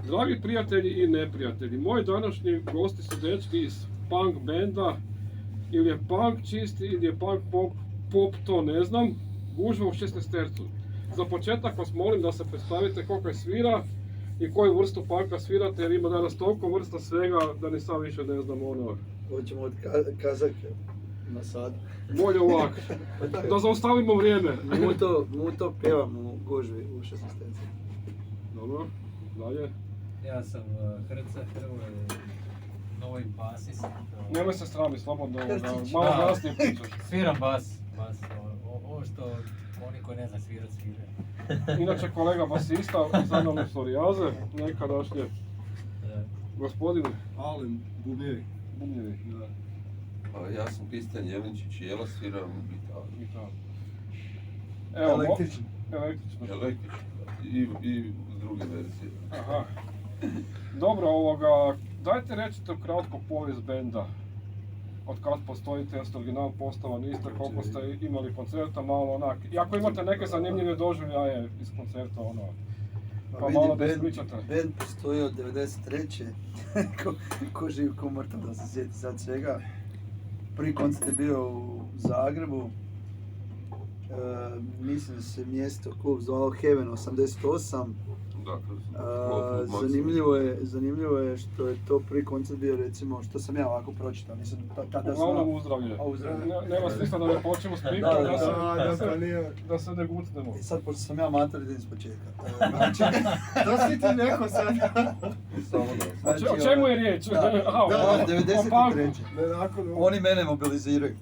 Dragi prijatelji i neprijatelji, moji današnji gosti su dečki iz punk benda, ili je punk čisti, ili je punk pop, to ne znam, gužva u 16 Za početak vas molim da se predstavite koliko je svira i koju vrstu punka svirate, jer ima danas toliko vrsta svega da ni sam više ne znam ono. Hoćemo od kazake na sad. Bolje ovako, da zaustavimo vrijeme. Muto pjevam u gužvi u 16. Dobro, dalje. Ja sam Hrca Hrvoje, novi basist. Nemoj se srami, slobodno, Hrcić. malo glasnije pričaš. Sviram bas. Ovo što oni koji ne zna svirat, svira. Inače kolega basista iz Analne Psorijaze, nekadašnje. Gospodin Alen Bubnjevi. Bumljevi. Ja sam Kristijan Jelinčić i jela sviram gitaru. Evo, Električni. Električno. Električno. I druge verzije. Aha. Dobro, dajte recite kratko povijest benda. Od kad postojite, jeste original postava, niste, koliko ste imali koncerta, malo onak. I ako imate neke zanimljive doživljaje iz koncerta, ono, pa malo da ispričate. Band postoji od 93. ko živ, ko mrtav, da se sjeti sad svega. Prvi koncert je bio u Zagrebu. Mislim da se mjesto klub zvao Heaven 88. Zanimljivo je što je to prvi koncert bio, recimo, što sam ja ovako pročitao, nisam tada znao. Uglavnom uzdravlje. Nema smisla da ne počnemo s pričom, da se ne gucnemo. I sad, pošto sam ja mater, idem iz početka. Da si ti neko sad? O čemu je riječ? Da, 93. Ne, nakon Oni mene mobiliziraju.